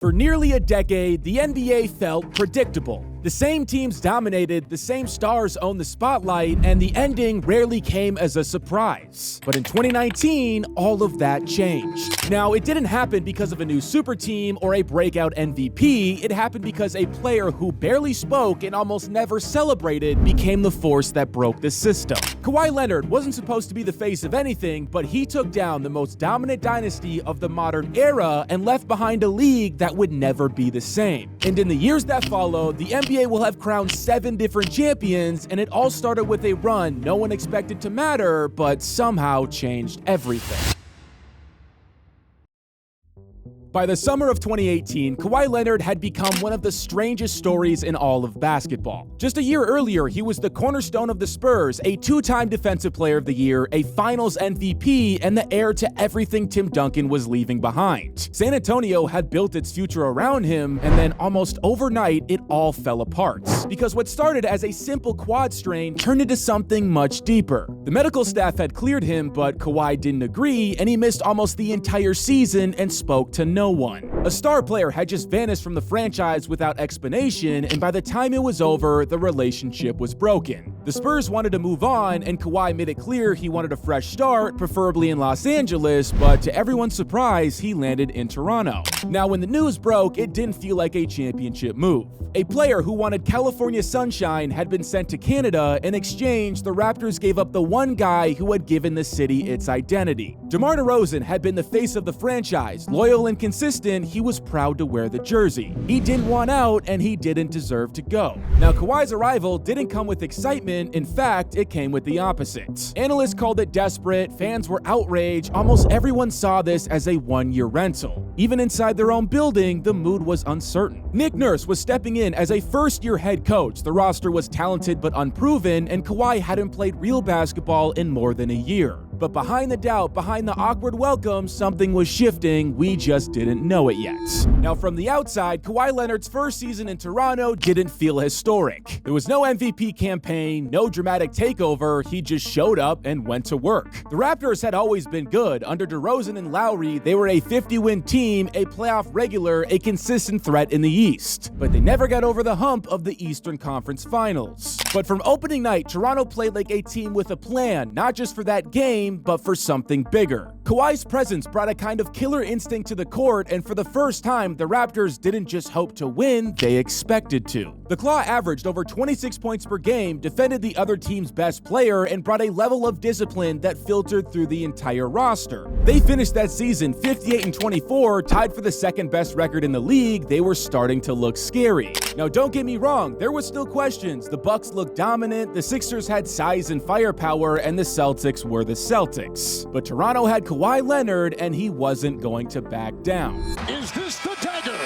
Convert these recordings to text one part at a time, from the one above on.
For nearly a decade, the NBA felt predictable. The same teams dominated, the same stars owned the spotlight, and the ending rarely came as a surprise. But in 2019, all of that changed. Now, it didn't happen because of a new super team or a breakout MVP. It happened because a player who barely spoke and almost never celebrated became the force that broke the system. Kawhi Leonard wasn't supposed to be the face of anything, but he took down the most dominant dynasty of the modern era and left behind a league that would never be the same. And in the years that followed, the NBA will have crowned 7 different champions, and it all started with a run no one expected to matter, but somehow changed everything. By the summer of 2018, Kawhi Leonard had become one of the strangest stories in all of basketball. Just a year earlier, he was the cornerstone of the Spurs, a 2-time Defensive Player of the Year, a Finals MVP, and the heir to everything Tim Duncan was leaving behind. San Antonio had built its future around him, and then almost overnight, it all fell apart. Because what started as a simple quad strain turned into something much deeper. The medical staff had cleared him, but Kawhi didn't agree, and he missed almost the entire season and spoke to no one. A star player had just vanished from the franchise without explanation, and by the time it was over, the relationship was broken. The Spurs wanted to move on, and Kawhi made it clear he wanted a fresh start, preferably in Los Angeles, but to everyone's surprise, he landed in Toronto. Now, when the news broke, it didn't feel like a championship move. A player who wanted California sunshine had been sent to Canada. In exchange, the Raptors gave up the one guy who had given the city its identity. DeMar DeRozan had been the face of the franchise. Loyal and consistent, he was proud to wear the jersey. He didn't want out, and he didn't deserve to go. Now, Kawhi's arrival didn't come with excitement. In fact, it came with the opposite. Analysts called it desperate, fans were outraged, almost everyone saw this as a one-year rental. Even inside their own building, the mood was uncertain. Nick Nurse was stepping in as a first-year head coach. The roster was talented but unproven, and Kawhi hadn't played real basketball in more than a year. But behind the doubt, behind the awkward welcome, something was shifting. We just didn't know it yet. Now, from the outside, Kawhi Leonard's first season in Toronto didn't feel historic. There was no MVP campaign, no dramatic takeover. He just showed up and went to work. The Raptors had always been good. Under DeRozan and Lowry, they were a 50-win team, a playoff regular, a consistent threat in the East. But they never got over the hump of the Eastern Conference Finals. But from opening night, Toronto played like a team with a plan, not just for that game, but for something bigger. Kawhi's presence brought a kind of killer instinct to the court, and for the first time, the Raptors didn't just hope to win, they expected to. The Claw averaged over 26 points per game, defended the other team's best player, and brought a level of discipline that filtered through the entire roster. They finished that season 58-24, tied for the second best record in the league. They were starting to look scary. Now, don't get me wrong, there was still questions. The Bucks looked dominant, the Sixers had size and firepower, and the Celtics were the Celtics. But Toronto had Kawhi Leonard, and he wasn't going to back down. Is this the dagger?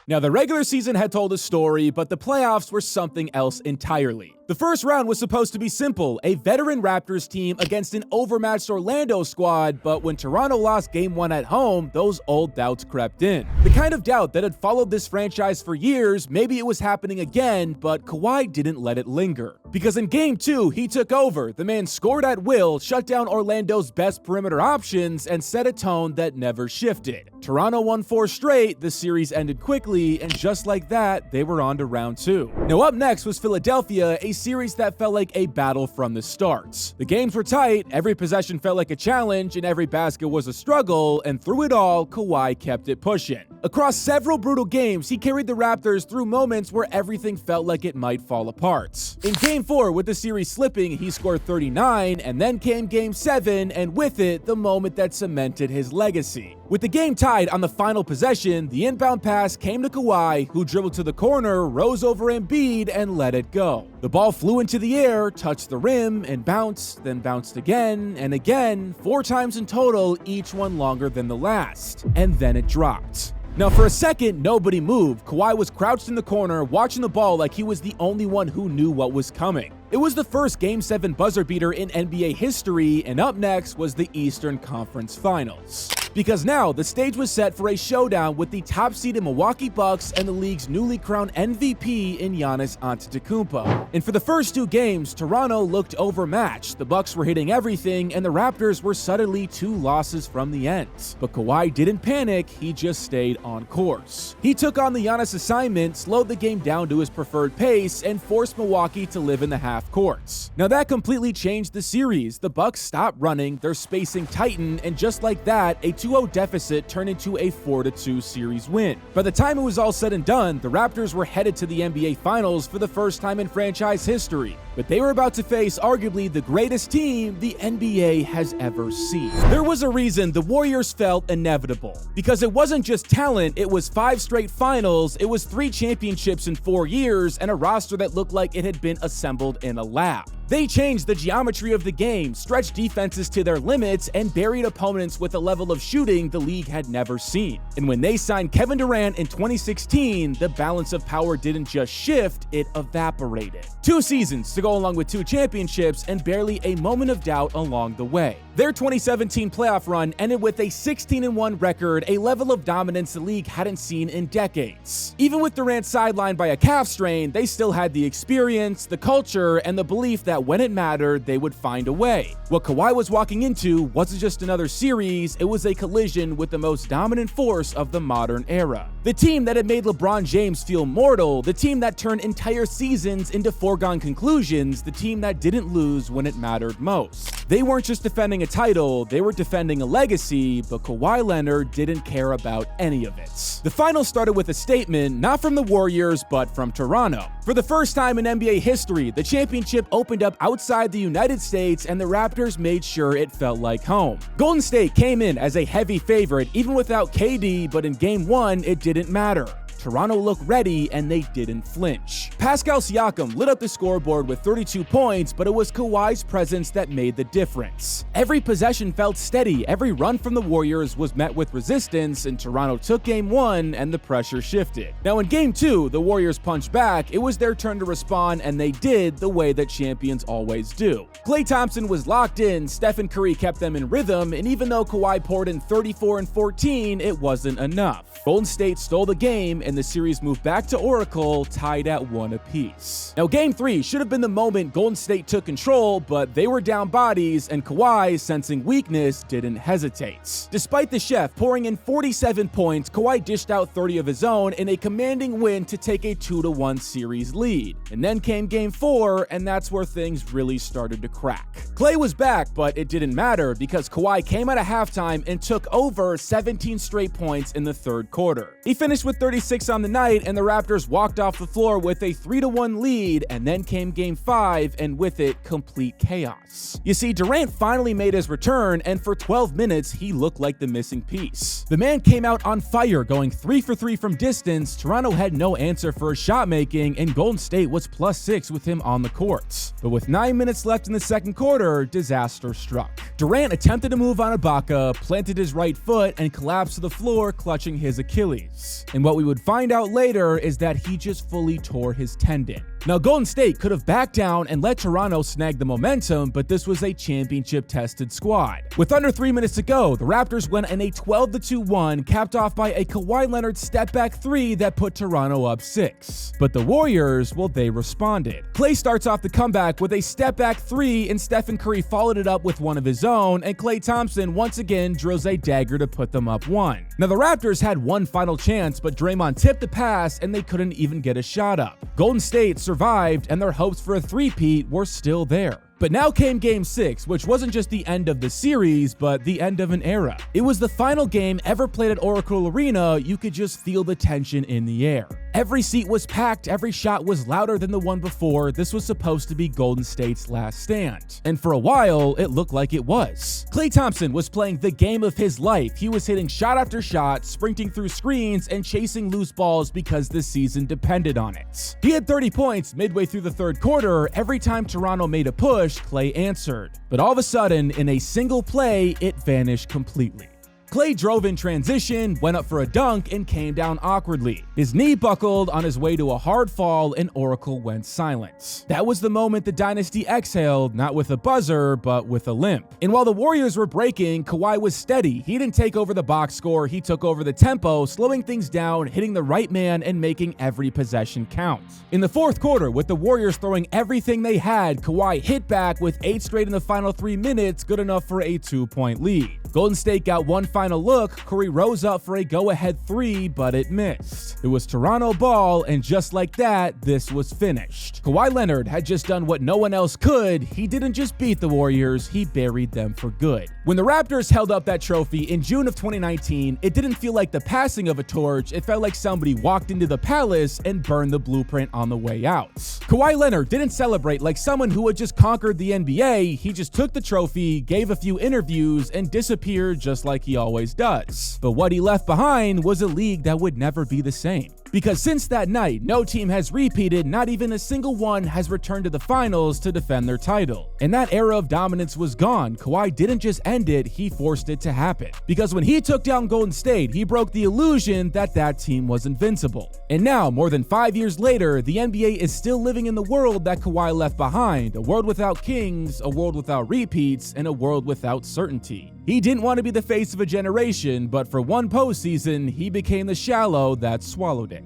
Now, the regular season had told a story, but the playoffs were something else entirely. The first round was supposed to be simple, a veteran Raptors team against an overmatched Orlando squad, but when Toronto lost Game 1 at home, those old doubts crept in. The kind of doubt that had followed this franchise for years, maybe it was happening again, but Kawhi didn't let it linger. Because in Game 2, he took over. The man scored at will, shut down Orlando's best perimeter options, and set a tone that never shifted. Toronto won 4 straight, the series ended quickly, and just like that, they were on to round 2. Now up next was Philadelphia, a series that felt like a battle from the start. The games were tight, every possession felt like a challenge, and every basket was a struggle, and through it all, Kawhi kept it pushing. Across several brutal games, he carried the Raptors through moments where everything felt like it might fall apart. In Game 4, with the series slipping, he scored 39, and then came Game 7, and with it, the moment that cemented his legacy. With the game tied on the final possession, the inbound pass came to Kawhi, who dribbled to the corner, rose over Embiid, and let it go. The ball flew into the air, touched the rim, and bounced, then bounced again, and again, 4 times in total, each one longer than the last. And then it dropped. Now, for a second, nobody moved. Kawhi was crouched in the corner, watching the ball like he was the only one who knew what was coming. It was the first Game 7 buzzer beater in NBA history, and up next was the Eastern Conference Finals. because now the stage was set for a showdown with the top-seeded Milwaukee Bucks and the league's newly crowned MVP in Giannis Antetokounmpo. And for the first two games, Toronto looked overmatched. The Bucks were hitting everything, and the Raptors were suddenly 2 losses from the end. But Kawhi didn't panic, he just stayed on course. He took on the Giannis assignment, slowed the game down to his preferred pace, and forced Milwaukee to live in the half courts. Now that completely changed the series. The Bucks stopped running, their spacing tightened, and just like that, a 2-0 deficit turned into a 4-2 series win. By the time it was all said and done, the Raptors were headed to the NBA Finals for the first time in franchise history. But they were about to face arguably the greatest team the NBA has ever seen. There was a reason the Warriors felt inevitable. Because it wasn't just talent, it was 5 straight finals, it was 3 championships in 4 years, and a roster that looked like it had been assembled in a lab. They changed the geometry of the game, stretched defenses to their limits, and buried opponents with a level of shooting the league had never seen. And when they signed Kevin Durant in 2016, the balance of power didn't just shift, it evaporated. 2 seasons to go along with 2 championships, and barely a moment of doubt along the way. Their 2017 playoff run ended with a 16-1 record, a level of dominance the league hadn't seen in decades. Even with Durant sidelined by a calf strain, they still had the experience, the culture, and the belief that when it mattered, they would find a way. What Kawhi was walking into wasn't just another series, it was a collision with the most dominant force of the modern era. The team that had made LeBron James feel mortal, the team that turned entire seasons into foregone conclusions, the team that didn't lose when it mattered most. They weren't just defending a title, they were defending a legacy, but Kawhi Leonard didn't care about any of it. The finals started with a statement, not from the Warriors, but from Toronto. For the first time in NBA history, the championship opened up outside the United States, and the Raptors made sure it felt like home. Golden State came in as a heavy favorite, even without KD, but in Game 1, it didn't matter. Toronto looked ready, and they didn't flinch. Pascal Siakam lit up the scoreboard with 32 points, but it was Kawhi's presence that made the difference. Every possession felt steady, every run from the Warriors was met with resistance, and Toronto took Game 1, and the pressure shifted. Now in Game 2, the Warriors punched back, it was their turn to respond, and they did the way that champions always do. Klay Thompson was locked in, Stephen Curry kept them in rhythm, and even though Kawhi poured in 34 and 14, it wasn't enough. Golden State stole the game, and the series moved back to Oracle, tied at 1 apiece. Now Game 3 should have been the moment Golden State took control, but they were down bodies, and Kawhi, sensing weakness, didn't hesitate. Despite the chef pouring in 47 points, Kawhi dished out 30 of his own in a commanding win to take a 2-1 series lead. And then came Game 4, and that's where things really started to crack. Klay was back, but it didn't matter because Kawhi came out of halftime and took over 17 straight points in the third quarter. He finished with 36 on the night, and the Raptors walked off the floor with a 3-1 lead, and then came Game 5, and with it, complete chaos. You see, Durant finally made his return, and for 12 minutes, he looked like the missing piece. The man came out on fire, going 3 for 3 from distance. Toronto had no answer for his shot making, and Golden State was +6 with him on the court. But with 9 minutes left in the second quarter, disaster struck. Durant attempted to move on Ibaka, planted his right foot, and collapsed to the floor, clutching his Achilles. And what we would find out later is that he just fully tore his tendon. Now, Golden State could have backed down and let Toronto snag the momentum, but this was a championship-tested squad. With under 3 minutes to go, the Raptors went in a 12-2 capped off by a Kawhi Leonard step-back 3 that put Toronto up 6. But the Warriors, well, they responded. Klay starts off the comeback with a step-back 3, and Stephen Curry followed it up with one of his own, and Klay Thompson once again drills a dagger to put them up 1. Now, the Raptors had one final chance, but Draymond tipped the pass, and they couldn't even get a shot up. Golden State survived, and their hopes for a three-peat were still there. But now came Game 6, which wasn't just the end of the series, but the end of an era. It was the final game ever played at Oracle Arena. You could just feel the tension in the air. Every seat was packed, every shot was louder than the one before. This was supposed to be Golden State's last stand. And for a while, it looked like it was. Klay Thompson was playing the game of his life. He was hitting shot after shot, sprinting through screens, and chasing loose balls because the season depended on it. He had 30 points midway through the third quarter. Every time Toronto made a push, Klay answered. But all of a sudden, in a single play, it vanished completely. Klay drove in transition, went up for a dunk, and came down awkwardly. His knee buckled on his way to a hard fall, and Oracle went silent. That was the moment the Dynasty exhaled, not with a buzzer, but with a limp. And while the Warriors were breaking, Kawhi was steady. He didn't take over the box score, he took over the tempo, slowing things down, hitting the right man, and making every possession count. In the fourth quarter, with the Warriors throwing everything they had, Kawhi hit back with 8 straight in the final 3 minutes, good enough for a 2-point lead. Golden State got one final look, Curry rose up for a go-ahead 3, but it missed. It was Toronto ball, and just like that, this was finished. Kawhi Leonard had just done what no one else could. He didn't just beat the Warriors, he buried them for good. When the Raptors held up that trophy in June of 2019, it didn't feel like the passing of a torch, it felt like somebody walked into the palace and burned the blueprint on the way out. Kawhi Leonard didn't celebrate like someone who had just conquered the NBA, he just took the trophy, gave a few interviews, and disappeared just like he always does. But what he left behind was a league that would never be the same. Because since that night, no team has repeated, not even a single one has returned to the finals to defend their title. And that era of dominance was gone. Kawhi didn't just end it, he forced it to happen. Because when he took down Golden State, he broke the illusion that that team was invincible. And now, more than 5 years later, the NBA is still living in the world that Kawhi left behind, a world without kings, a world without repeats, and a world without certainty. He didn't want to be the face of a generation, but for one postseason, he became the shallow that swallowed it.